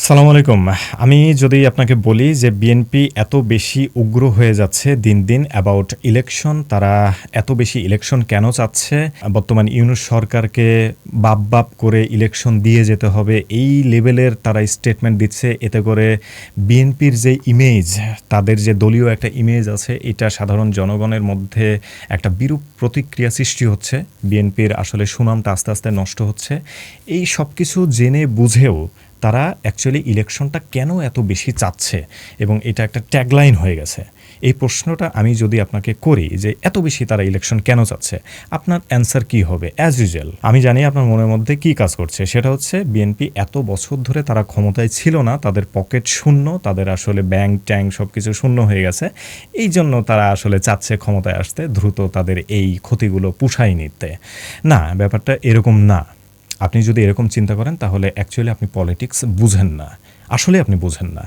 আসসালামু আলাইকুম। আমি যদি আপনাকে বলি যে বিএনপি এত বেশি উগ্র হয়ে যাচ্ছে দিন, দিন অ্যাবাউট ইলেকশন, তারা এত বেশি ইলেকশন কেন চাচ্ছে? বর্তমান ইউনূস সরকারকে বাপ করে ইলেকশন দিয়ে যেতে হবে, এই লেভেলের তারা স্টেটমেন্ট দিচ্ছে। এতে করে বিএনপির যে ইমেজ, তাদের যে দলীয় একটা ইমেজ আছে, এটা সাধারণ জনগণের মধ্যে একটা বিরূপ প্রতিক্রিয়া সৃষ্টি হচ্ছে। বিএনপির আসলে সুনামটা আস্তে, আস্তে নষ্ট হচ্ছে। এই সবকিছু জেনে বুঝেও তারা অ্যাকচুয়ালি ইলেকশনটা কেন এত বেশি চাচ্ছে এবং এটা একটা ট্যাগলাইন হয়ে গেছে। এই প্রশ্নটা আমি যদি আপনাকে করি যে এত বেশি তারা ইলেকশন কেন চাচ্ছে, আপনার অ্যান্সার কি হবে? অ্যাজ ইউজুয়াল আমি জানি আপনার মনের মধ্যে কি কাজ করছে, সেটা হচ্ছে বিএনপি এত বছর ধরে তারা ক্ষমতায় ছিল না, তাদের পকেট শূন্য, তাদের আসলে ব্যাংক ট্যাঙ্ক সব কিছু শূন্য হয়ে গেছে। এই জন্য তারা আসলে চাচ্ছে ক্ষমতায় আসতে, দ্রুত তাদের এই ক্ষতিগুলো পুষাই নিতে। না, ব্যাপারটা এরকম না। আপনি যদি এরকম চিন্তা করেন তাহলে অ্যাকচুয়ালি আপনি পলিটিক্স বুঝেন না, আসলে আপনি বুঝেন না।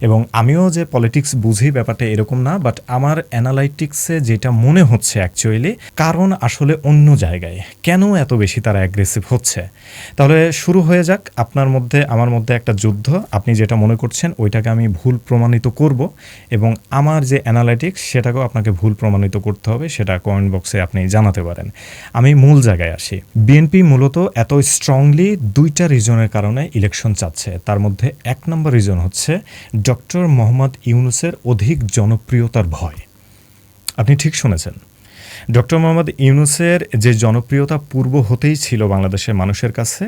এবং আমিও যে পলিটিক্স বুঝি ব্যাপারটা এরকম না, বাট আমার অ্যানালাইটিক্সে যেটা মনে হচ্ছে অ্যাকচুয়ালি কারণ আসলে অন্য জায়গায়। কেন এত বেশি তারা অ্যাগ্রেসিভ হচ্ছে? তাহলে শুরু হয়ে যাক। আপনার মধ্যে আমার মধ্যে একটা যুদ্ধ। আপনি যেটা মনে করছেন ওইটাকে আমি ভুল প্রমাণিত করব, এবং আমার যে অ্যানালাইটিক্স সেটাকেও আপনাকে ভুল প্রমাণিত করতে হবে, সেটা কমেন্ট বক্সে আপনি জানাতে পারেন। আমি মূল জায়গায় আসি। বিএনপি মূলত এত স্ট্রংলি দুইটা রিজনের কারণে ইলেকশন চাচ্ছে। তার মধ্যে এক নম্বর রিজন হচ্ছে ডক্টর মোহাম্মদ ইউনূসের অধিক জনপ্রিয়তার ভয়। আপনি ঠিক শুনেছেন। ডক্টর মোহাম্মদ ইউনূসের যে জনপ্রিয়তা পূর্ব হতেই ছিল বাংলাদেশের মানুষের কাছে,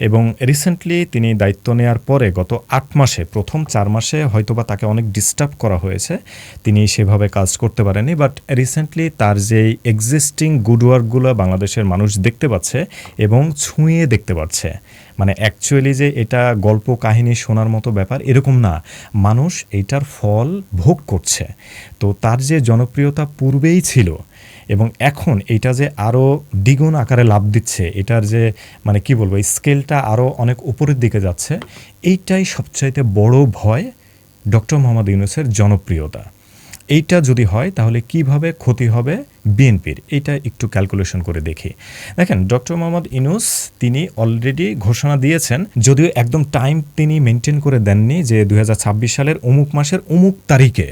এবং রিসেন্টলি তিনি দায়িত্ব নেওয়ার পরে গত ৮ মাসে, প্রথম ৪ মাসে হয়তোবা তাকে অনেক ডিস্টার্ব করা হয়েছে, তিনি সেভাবে কাজ করতে পারেননি। বাট রিসেন্টলি তার যেই এক্সিস্টিং গুড ওয়ার্কগুলো বাংলাদেশের মানুষ দেখতে পাচ্ছে এবং ছুঁয়ে দেখতে পাচ্ছে, মানে অ্যাকচুয়ালি যে এটা গল্প কাহিনী শোনার মতো ব্যাপার এরকম না, মানুষ এইটার ফল ভোগ করছে। তো তার যে জনপ্রিয়তা পূর্বেই ছিল এবং এখন এইটা যে আরও দ্বিগুণ আকারে লাভ দিচ্ছে, এটার যে মানে কি বলবো, স্কেলটা আরও অনেক উপরের দিকে যাচ্ছে, এইটাই সবচাইতে বড় ভয় ডক্টর মোহাম্মদ ইউনূসের জনপ্রিয়তা। এইটা যদি হয় তাহলে কিভাবে ক্ষতি হবে বিএনপির, এইটা একটু ক্যালকুলেশন করে দেখি। দেখেন, ডক্টর মোহাম্মদ ইউনূস তিনি অলরেডি ঘোষণা দিয়েছেন, যদিও একদম টাইম তিনি মেনটেন করে দেননি যে 2026 সালের অমুক মাসের অমুক তারিখে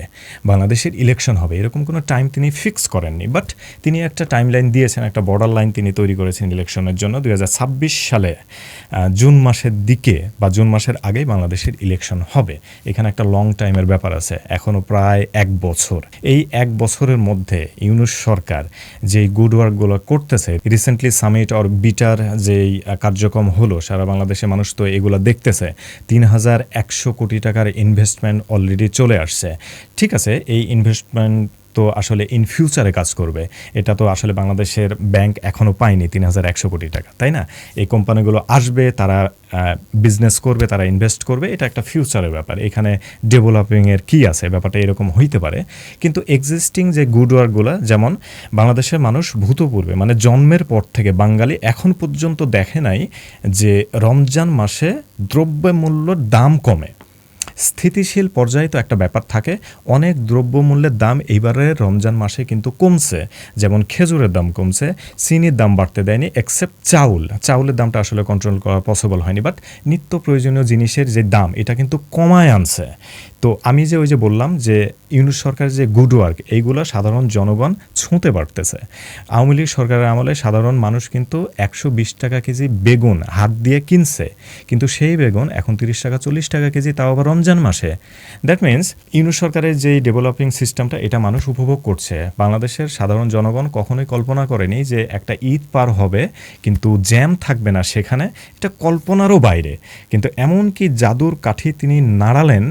বাংলাদেশের ইলেকশন হবে, এরকম কোনো টাইম তিনি ফিক্স করেননি। বাট তিনি একটা টাইম লাইন দিয়েছেন, একটা বর্ডার লাইন তিনি তৈরি করেছেন ইলেকশনের জন্য। 2026 সালে জুন মাসের দিকে বা জুন মাসের আগেই বাংলাদেশের ইলেকশন হবে। এখানে একটা লং টাইমের ব্যাপার আছে, এখনও প্রায় 1 বছর। এই 1 বছরের মধ্যে ইউনূস সরকার যেই গুড ওয়ার্কগুলো করতেছে, রিসেন্টলি সামিট অর বিটার যেই কার্যক্রম হলো, সারা বাংলাদেশের মানুষ তো এগুলো দেখতেছে। 3100 কোটি টাকার ইনভেস্টমেন্ট অলরেডি চলে আসছে। ঠিক আছে, এই ইনভেস্টমেন্ট তো আসলে ইন ফিউচারে কাজ করবে, এটা তো আসলে বাংলাদেশের ব্যাংক এখনও পায়নি 3100 কোটি টাকা, তাই না? এই কোম্পানিগুলো আসবে, তারা বিজনেস করবে, তারা ইনভেস্ট করবে, এটা একটা ফিউচারের ব্যাপার। এখানে ডেভেলপিংয়ের কি আছে, ব্যাপারটা এরকম হইতে পারে। কিন্তু এক্সিস্টিং যে গুড ওয়ার্কগুলো, যেমন বাংলাদেশের মানুষ ভূতপূর্বে মানে জন্মের পর থেকে বাঙালি এখন পর্যন্ত দেখে নাই যে রমজান মাসে দ্রব্যমূল্যর দাম কমে। স্থিতিশীল পর্যায়ে তো একটা ব্যাপার থাকে, অনেক দ্রব্যমূল্যের দাম এইবারের রমজান মাসে কিন্তু কমছে। যেমন খেজুরের দাম কমছে, চিনির দাম বাড়তে দেয়নি, এক্সেপ্ট চাউলের দামটা আসলে কন্ট্রোল করা পসিবল হয়নি। বাট নিত্য প্রয়োজনীয় জিনিসের যে দাম, এটা কিন্তু কমায় আনছে। তো আমি যে ওই যে বললাম যে ইউনূস সরকারের যে গুড ওয়ার্ক, এইগুলো সাধারণ জনগণ ছুঁতে পারতেছে। আওয়ামী লীগ সরকারের আমলে সাধারণ মানুষ কিন্তু 120 টাকা কেজি বেগুন হাত দিয়ে কিনছে, কিন্তু সেই বেগুন এখন 30 টাকা 40 টাকা কেজি, তাও আবার রমজান মাসে। দ্যাট মিনস ইউনূস সরকারের যেই ডেভেলপিং সিস্টেমটা, এটা মানুষ উপভোগ করছে। বাংলাদেশের সাধারণ জনগণ কখনোই কল্পনা করেনি যে একটা ঈদ পার হবে কিন্তু জ্যাম থাকবে না সেখানে, এটা কল্পনারও বাইরে। কিন্তু এমন কি জাদুর কাঠি তিনি নাড়ালেন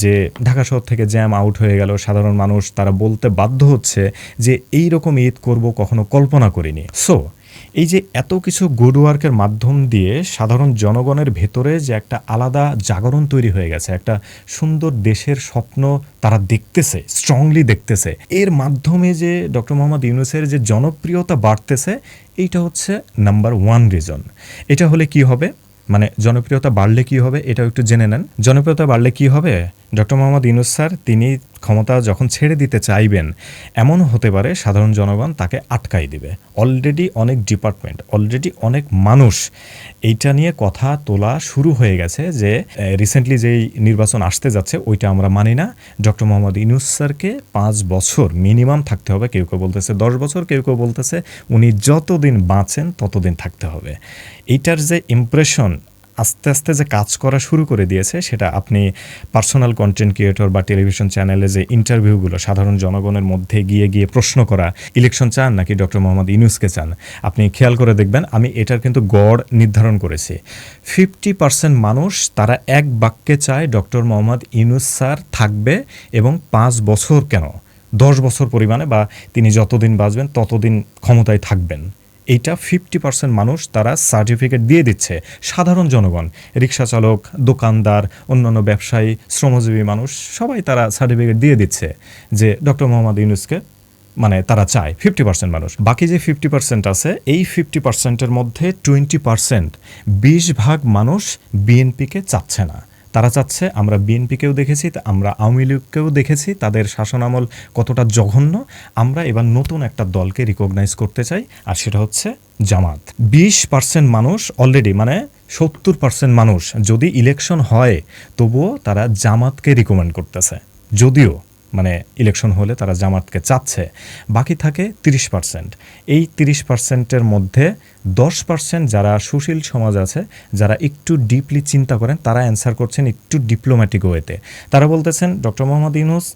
যে ঢাকা শহর থেকে জ্যাম আউট হয়ে গেল। সাধারণ মানুষ তারা বলতে বাধ্য হচ্ছে যে এই রকম ঈদ করব কখনো কল্পনা করিনি। সো এই যে এত কিছু গুড ওয়ার্কের মাধ্যম দিয়ে সাধারণ জনগণের ভেতরে যে একটা আলাদা জাগরণ তৈরি হয়ে গেছে, একটা সুন্দর দেশের স্বপ্ন তারা দেখতেছে, স্ট্রংলি দেখতেছে, এর মাধ্যমে যে ডক্টর মোহাম্মদ ইউনূসের যে জনপ্রিয়তা বাড়তেছে, এইটা হচ্ছে নাম্বার 1 রিজন। এটা হলে কি হবে, মানে জনপ্রিয়তা বাড়লে কি হবে, এটাও একটু জেনে নেন। জনপ্রিয়তা বাড়লে কি হবে, ডক্টর মোহাম্মদ ইউনূস স্যার তিনি ক্ষমতা যখন ছেড়ে দিতে চাইবেন, এমন হতে পারে সাধারণ জনগণ তাকে আটকাই দিবে। অলরেডি অনেক ডিপার্টমেন্ট, অলরেডি অনেক মানুষ এইটা নিয়ে কথা তোলা শুরু হয়ে গেছে যে রিসেন্টলি যেই নির্বাচন আসতে যাচ্ছে ওইটা আমরা মানি না। ডক্টর মোহাম্মদ ইউনূস স্যারকে 5 বছর মিনিমাম থাকতে হবে, কেউ কেউ বলতেছে 10 বছর, কেউ কেউ বলতেছে উনি যতদিন বাঁচেন ততদিন থাকতে হবে। এইটার যে ইমপ্রেশন আস্তে আস্তে যে কাজ করা শুরু করে দিয়েছে, সেটা আপনি পার্সোনাল কন্টেন্ট ক্রিয়েটর বা টেলিভিশন চ্যানেলে যে ইন্টারভিউগুলো সাধারণ জনগণের মধ্যে গিয়ে গিয়ে প্রশ্ন করা, ইলেকশন চান নাকি ডক্টর মোহাম্মদ ইউনূসকে চান, আপনি খেয়াল করে দেখবেন আমি এটার কিন্তু গড় নির্ধারণ করেছি। 50% মানুষ তারা এক বাক্যে চায় ডক্টর মোহাম্মদ ইউনূস স্যার থাকবে, এবং 5 বছর কেন 10 বছর পরিমাণে, বা তিনি যতদিন বাঁচবেন ততদিন ক্ষমতায় থাকবেন। এইটা 50% মানুষ তারা সার্টিফিকেট দিয়ে দিচ্ছে। সাধারণ জনগণ, রিক্সা চালক, দোকানদার, অন্যান্য ব্যবসায়ী, শ্রমজীবী মানুষ সবাই তারা সার্টিফিকেট দিয়ে দিচ্ছে যে ডক্টর মোহাম্মদ ইউনূসকে মানে তারা চায়। 50% মানুষ। বাকি যে 50% আছে, এই 50%-এর মধ্যে 20%, 20 ভাগ মানুষ বিএনপিকে চাচ্ছে না। তারা চাচ্ছে, আমরা বিএনপিকেও দেখেছি, আমরা আওয়ামী লীগকেও দেখেছি তাদের শাসনামল কতটা জঘন্য, আমরা এবার নতুন একটা দলকে রিকগনাইজ করতে চাই, আর সেটা হচ্ছে জামাত। 20% মানুষ অলরেডি, মানে 70% মানুষ যদি ইলেকশন হয় তবুও তারা জামাতকে রিকমেন্ড করতেছে, যদিও মানে ইলেকশন হলে তারা জামাতকে চাচ্ছে। বাকি থাকে 30%। এই 30%-এর মধ্যে 10% যারা সুশীল সমাজ আছে, যারা একটু ডিপলি চিন্তা করেন, তারা অ্যান্সার করছেন একটু ডিপ্লোম্যাটিক ওয়েতে। তারা বলতেছেন ডক্টর মোহাম্মদ ইউনূস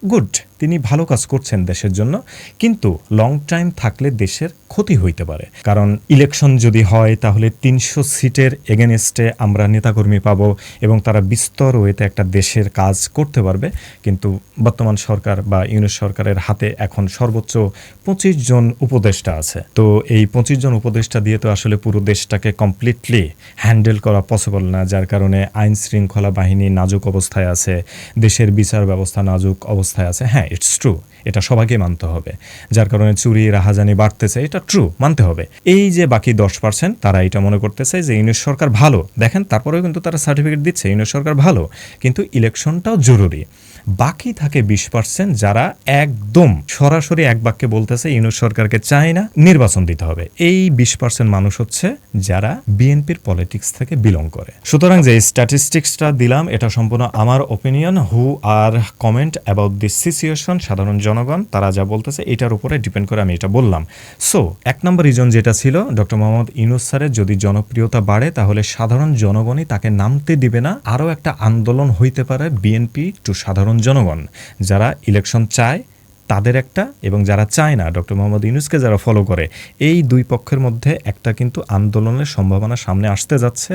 গুড, তিনি ভালো কাজ করছেন দেশের জন্য, কিন্তু লং টাইম থাকলে দেশের ক্ষতি হইতে পারে। কারণ ইলেকশন যদি হয় তাহলে 300 সিটের এগেনস্টে আমরা নেতাকর্মী পাবো, এবং তারা বিস্তর ওয়েতে একটা দেশের কাজ করতে পারবে। কিন্তু বর্তমান সরকার বা ইউনূস সরকারের হাতে এখন সর্বোচ্চ 25 জন উপদেষ্টা আছে। তো এই 25 জন উপদেষ্টা দিয়ে তো আসলে পুরো দেশটাকে কমপ্লিটলি হ্যান্ডেল করা পসিবল না, যার কারণে আইন শৃঙ্খলা বাহিনী নাজুক অবস্থায় আছে, দেশের বিচার ব্যবস্থা নাজুক অবস্থায় আছে। হ্যাঁ, ইটস ট্রু, এটা সবাইকে মানতে হবে। যার কারণে চুরি রাহাজানি বাড়তেছে, এটা ট্রু, মানতে হবে। এই যে বাকি 10% তারা এটা মনে করতেছে যে ইউনূস সরকার ভালো, দেখেন তারপরেও কিন্তু তারা সার্টিফিকেট দিচ্ছে ইউনূস সরকার ভালো, কিন্তু ইলেকশনটাও জরুরি। বাকি থাকে 20% যারা একদম সরাসরি এক বাক্যে বলতেছে ইউনূস সরকারকে চায় না, নির্বাচন দিতে হবে। এই 20% মানুষ হচ্ছে যারা বিএনপির পলিটিক্স থেকে বিলং করে। সুতরাং যে স্ট্যাটিস্টিক্সটা দিলাম এটা সম্পূর্ণ আমার opinion. Who are comment about this situation, সাধারণ জনগণ তারা যা বলতেছে এটার উপরে ডিপেন্ড করে আমি এটা বললাম। সো 1 নম্বর রিজন যেটা ছিল, ডক্টর মোহাম্মদ ইউনূস স্যারের যদি জনপ্রিয়তা বাড়ে তাহলে সাধারণ জনগণই তাকে নামতে দিবে না। আরও একটা আন্দোলন হইতে পারে বিএনপি টু সাধারণ জনগণ, যারা ইলেকশন চায় তাদের একটা, এবং যারা চায় না ডক্টর মোহাম্মদ ইউনূসকে যারা ফলো করে, এই দুই পক্ষের মধ্যে একটা কিন্তু আন্দোলনের সম্ভাবনা সামনে আসতে যাচ্ছে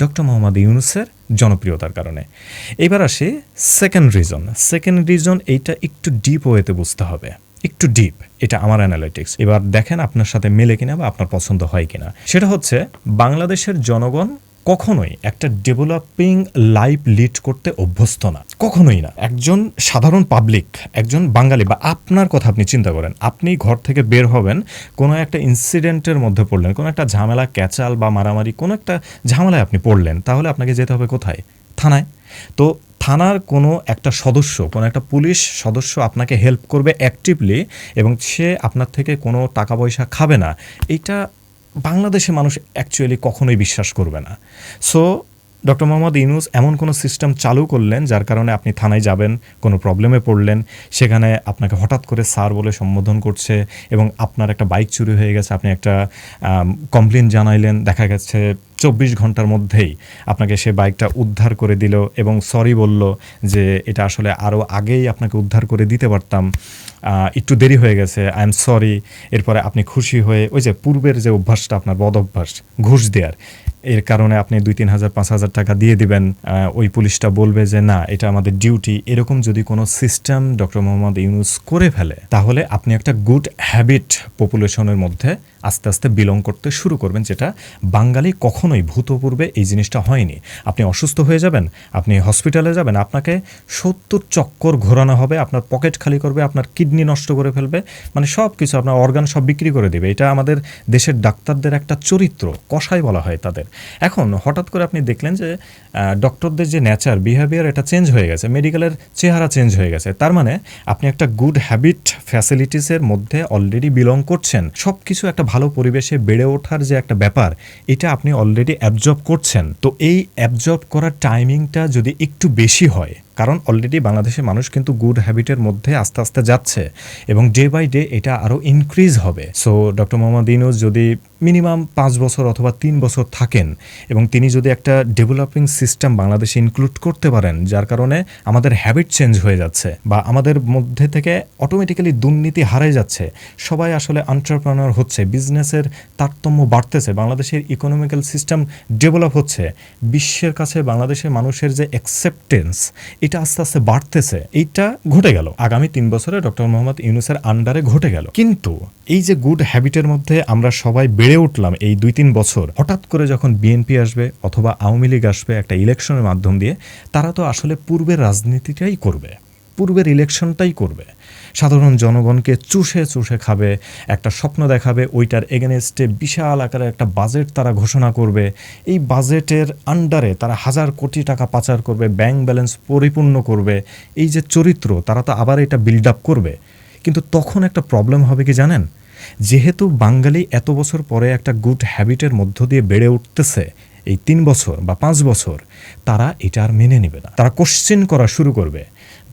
ডক্টর মোহাম্মদ ইউনূসের জনপ্রিয়তার কারণে। এবার আসি সেকেন্ড রিজন, এইটা একটু ডিপ ওয়েতে বুঝতে হবে, একটু ডিপ, এটা আমার অ্যানালিটিক্স। এবার দেখেন আপনার সাথে মেলে কিনা বা আপনার পছন্দ হয় কিনা। সেটা হচ্ছে বাংলাদেশের জনগণ কখনোই একটা ডেভেলপিং লাইফ লিড করতে অভ্যস্ত না, কখনোই না। একজন সাধারণ পাবলিক, একজন বাঙালি, বা আপনার কথা আপনি চিন্তা করেন, আপনি ঘর থেকে বের হবেন, কোনো একটা ইনসিডেন্টের মধ্যে পড়লেন, কোনো একটা ঝামেলা, ক্যাচাল বা মারামারি, কোনো একটা ঝামেলায় আপনি পড়লেন, তাহলে আপনাকে যেতে হবে কোথায়? থানায়। তো থানার কোনো একটা সদস্য, কোনো একটা পুলিশ সদস্য আপনাকে হেল্প করবে অ্যাক্টিভলি, এবং সে আপনার থেকে কোনো টাকা পয়সা খাবে না, এইটা বাংলাদেশে মানুষ অ্যাকচুয়ালি কখনোই বিশ্বাস করবে না। সো ডক্টর মোহাম্মদ ইউনূস এমন কোনো সিস্টেম চালু করলেন যার কারণে আপনি থানায় যাবেন, কোনো প্রবলেমে পড়লেন, সেখানে আপনাকে হঠাৎ করে স্যার বলে সম্বোধন করছে, এবং আপনার একটা বাইক চুরি হয়ে গেছে, আপনি একটা কমপ্লেন জানাইলেন, দেখা গেছে 24 ঘন্টার মধ্যেই আপনাকে সে বাইকটা উদ্ধার করে দিল, এবং সরি বলল যে এটা আসলে আরও আগেই আপনাকে উদ্ধার করে দিতে পারতাম, একটু দেরি হয়ে গেছে, আই এম সরি। এরপরে আপনি খুশি হয়ে ওই যে পূর্বের যে অভ্যাসটা আপনার বদ অভ্যাস ঘুষ দেওয়ার, এর কারণে আপনি 2-3 হাজার 5 হাজার টাকা দিয়ে দিবেন, ওই পুলিশটা বলবে যে না এটা আমাদের ডিউটি। এরকম যদি কোনো সিস্টেম ডক্টর মোহাম্মদ ইউনূস করে ফেলে, তাহলে আপনি একটা গুড হ্যাবিট পপুলেশনের মধ্যে আস্তে আস্তে বিলং করতে শুরু করবেন, যেটা বাঙালি কখনোই ভূতপূর্বে এই জিনিসটা হয়নি। আপনি অসুস্থ হয়ে যাবেন, আপনি হসপিটালে যাবেন, আপনাকে 70 চক্কর ঘোরানো হবে, আপনার পকেট খালি করবে, আপনার কিডনি নষ্ট করে ফেলবে, মানে সব কিছু, আপনার অর্গান সব বিক্রি করে দেবে। এটা আমাদের দেশের ডাক্তারদের একটা চরিত্র, কষাই বলা হয় তাদের। এখন হঠাৎ করে আপনি দেখলেন যে ডক্টরদের যে নেচার বিহেভিয়ার এটা চেঞ্জ হয়ে গেছে, মেডিকেলের চেহারা চেঞ্জ হয়ে গেছে। তার মানে আপনি একটা গুড হ্যাবিট ফ্যাসিলিটিসের মধ্যে অলরেডি বিলং করছেন, সব কিছু একটা ভালো পরিবেশে বেড়ে ওঠার যে একটা ব্যাপার এটা আপনি অলরেডি অ্যাবজর্ব করছেন। তো এই অ্যাবজর্ব করার টাইমিংটা যদি একটু বেশি হয়, কারণ অলরেডি বাংলাদেশের মানুষ কিন্তু গুড হ্যাবিটের মধ্যে আস্তে আস্তে যাচ্ছে এবং ডে বাই ডে এটা আরও ইনক্রিজ হবে। সো ডক্টর মোহাম্মদ ইউনূস যদি মিনিমাম 5 বছর অথবা 3 বছর থাকেন এবং তিনি যদি একটা ডেভেলপিং সিস্টেম বাংলাদেশে ইনক্লুড করতে পারেন, যার কারণে আমাদের হ্যাবিট চেঞ্জ হয়ে যাচ্ছে বা আমাদের মধ্যে থেকে অটোমেটিক্যালি দুর্নীতি হারাই যাচ্ছে, সবাই আসলে এন্টারপ্রেনার হচ্ছে, বিজনেসের তারতম্য বাড়তেছে, বাংলাদেশের ইকোনমিক্যাল সিস্টেম ডেভেলপ হচ্ছে, বিশ্বের কাছে বাংলাদেশের মানুষের যে অ্যাকসেপ্টেন্স এটা আস্তে আস্তে বাড়তেছে, এইটা ঘটে গেল আগামী 3 বছরে ডক্টর মোহাম্মদ ইউনূসের আন্ডারে ঘটে গেল। কিন্তু এই যে গুড হ্যাবিটের মধ্যে আমরা সবাই বেড়ে উঠলাম এই 2-3 বছর, হঠাৎ করে যখন বিএনপি আসবে অথবা আওয়ামী লীগ আসবে একটা ইলেকশনের মাধ্যম দিয়ে, তারা তো আসলে পূর্বের রাজনীতিটাই করবে, পূর্বের ইলেকশনটাই করবে, সাধারণ জনগণকে চুষে চুষে খাবে, একটা স্বপ্ন দেখাবে, ওইটার এগেনস্টে বিশাল আকারে একটা বাজেট তারা ঘোষণা করবে, এই বাজেটের আন্ডারে তারা 1000 কোটি টাকা পাচার করবে, ব্যাংক ব্যালেন্স পরিপূর্ণ করবে, এই যে চরিত্র তারা তো আবার এটা বিল্ড আপ করবে। কিন্তু তখন একটা প্রবলেম হবে কি জানেন, যেহেতু বাঙালি এত বছর পরে একটা গুড হ্যাবিটের মধ্য দিয়ে বেড়ে উঠতেছে, এই 3 বছর বা 5 বছর তারা এটা আর মেনে নেবে না, তারা কোশ্চেন করা শুরু করবে।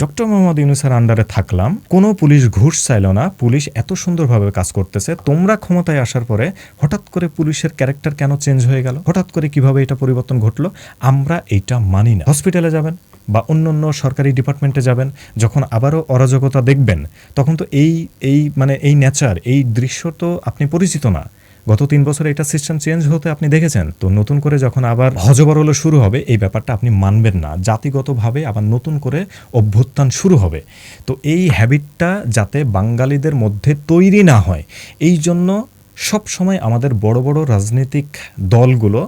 ডক্টর মোহাম্মদ ইউনূসের আন্ডারে থাকলাম, কোনো পুলিশ ঘুষ চাইল না, পুলিশ এত সুন্দরভাবে কাজ করতেছে, তোমরা ক্ষমতায় আসার পরে হঠাৎ করে পুলিশের ক্যারেক্টার কেন চেঞ্জ হয়ে গেল, হঠাৎ করে কিভাবে এটা পরিবর্তন ঘটলো, আমরা এইটা মানি না। হসপিটালে যাবেন বা অন্য অন্য সরকারি ডিপার্টমেন্টে যাবেন, যখন আবারও অরাজকতা দেখবেন, তখন তো এই নেচার, এই দৃশ্য তো আপনি পরিচিত না। গত 3 বছরে এটা সিস্টেম চেঞ্জ হতে আপনি দেখেছেন। তো নতুন করে যখন আবার হজবরল শুরু হবে, এই ব্যাপারটা আপনি মানবেন না, জাতিগতভাবে আবার নতুন করে অভ্যুত্থান শুরু হবে। তো এই হ্যাবিটটা যাতে বাঙালিদের মধ্যে তৈরি না হয়, এই জন্য সব সময় আমাদের বড় বড় রাজনৈতিক দলগুলো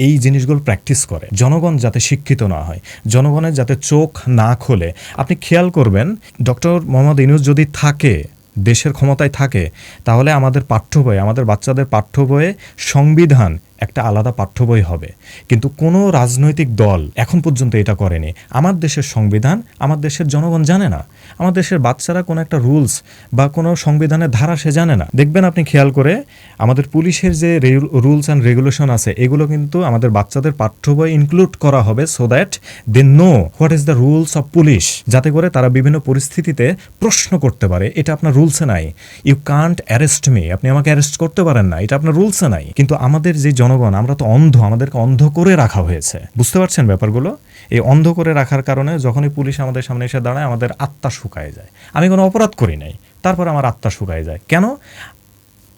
এই জিনিসগুলো প্র্যাকটিস করে, জনগণ যাতে শিক্ষিত না হয়, জনগণের যাতে চোখ না খোলে। আপনি খেয়াল করবেন, ডক্টর মোহাম্মদ ইউনূস যদি থাকে, দেশের ক্ষমতায় থাকে, তাহলে আমাদের পাঠ্য বই, আমাদের বাচ্চাদের পাঠ্য বইয়ে সংবিধান একটা আলাদা পাঠ্য বই হবে। কিন্তু কোনো রাজনৈতিক দল এখন পর্যন্ত এটা করেনি। আমার দেশের সংবিধান আমার দেশের জনগণ জানে না, আমার দেশের বাচ্চারা কোনো একটা রুলস বা কোনো সংবিধানের ধারা সে জানে না। দেখবেন আপনি খেয়াল করে, আমাদের পুলিশের যে রুলস অ্যান্ড রেগুলেশন আছে, এগুলো কিন্তু আমাদের বাচ্চাদের পাঠ্য বই ইনক্লুড করা হবে, so that they know what is the rules of police, যাতে করে তারা বিভিন্ন পরিস্থিতিতে প্রশ্ন করতে পারে। এটা আপনার রুলসে নাই, ইউ কান্ট অ্যারেস্ট মি, আপনি আমাকে অ্যারেস্ট করতে পারেন না, এটা আপনার রুলসে নাই। কিন্তু আমাদের যে জনগণ, আমরা তো অন্ধ, আমাদেরকে অন্ধ করে রাখা হয়েছে, বুঝতে পারছেন ব্যাপারগুলো? এই অন্ধ করে রাখার কারণে যখনই পুলিশ আমাদের সামনে এসে দাঁড়ায়, আমাদের আত্মা শুকায় যায়। আমি কোনো অপরাধ করি নাই, তারপর আমার আত্মা শুকায় যায় কেন?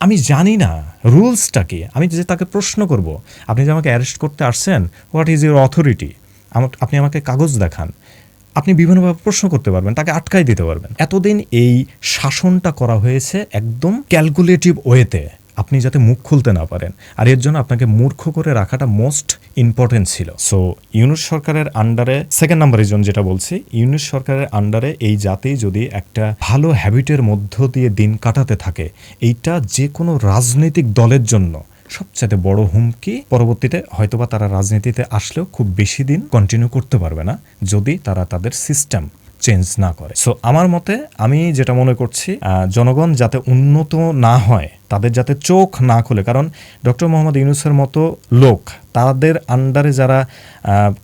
আমি জানি না রুলসটা কি। আমি যে তাকে প্রশ্ন করব, আপনি যে আমাকে অ্যারেস্ট করতে আসছেন, হোয়াট ইজ ইউর অথরিটি, আপনি আমাকে কাগজ দেখান, আপনি বিভিন্নভাবে প্রশ্ন করতে পারবেন, তাকে আটকাই দিতে পারবেন। এতদিন এই শাসনটা করা হয়েছে একদম ক্যালকুলেটিভ ওয়েতে, আপনি যাতে মুখ খুলতে না পারেন, আর এর জন্য আপনাকে মূর্খ করে রাখাটা মোস্ট ইম্পর্টেন্ট ছিল। সো ইউনূস সরকারের আন্ডারে, সেকেন্ড নাম্বার রিজন যেটা বলছি, ইউনূস সরকারের আন্ডারে এই জাতি যদি একটা ভালো হ্যাবিটের মধ্য দিয়ে দিন কাটাতে থাকে, এইটা যে কোনো রাজনৈতিক দলের জন্য সবচেয়ে বড় হুমকি। পরবর্তীতে হয়তোবা তারা রাজনীতিতে আসলেও খুব বেশি দিন কন্টিনিউ করতে পারবে না, যদি তারা তাদের সিস্টেম চেঞ্জ না করে। সো আমার মতে, আমি যেটা মনে করছি, জনগণ যাতে উন্নত না হয়, তাদের যাতে চোখ না খোলে, কারণ ডক্টর মোহাম্মদ ইউনূসের মতো লোক, তাদের আন্ডারে যারা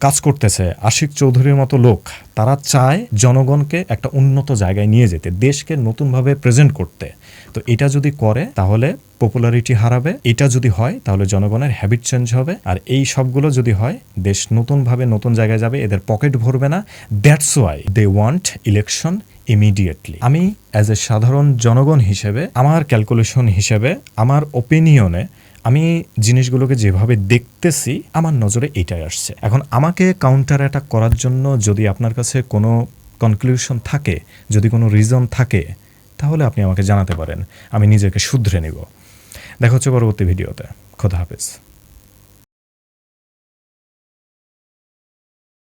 কাজ করতেছে, আশিক চৌধুরীর মতো লোক, তারা চায় জনগণকে একটা উন্নত জায়গায় নিয়ে যেতে, দেশকে নতুনভাবে প্রেজেন্ট করতে। তো এটা যদি করে তাহলে পপুলারিটি হারাবে, এটা যদি হয় তাহলে জনগণের হ্যাবিট চেঞ্জ হবে, আর এই সবগুলো যদি হয়, দেশ নতুনভাবে নতুন জায়গায় যাবে, এদের পকেট ভরবে না। That's why they want election immediately. আমি অ্যাজ এ সাধারণ জনগণ হিসেবে, আমার ক্যালকুলেশন হিসেবে, আমার ওপিনিয়নে, আমি জিনিসগুলোকে যেভাবে দেখতেছি, আমার নজরে এটাই আসছে। এখন আমাকে কাউন্টার অ্যাটাক করার জন্য যদি আপনার কাছে কোনো কনক্লুশন থাকে, যদি কোনো রিজন থাকে, তাহলে আপনি আমাকে জানাতে পারেন, আমি নিজেকে শুধরে নিব। দেখা হচ্ছে পরবর্তী ভিডিওতে। খোদা হাফেজ।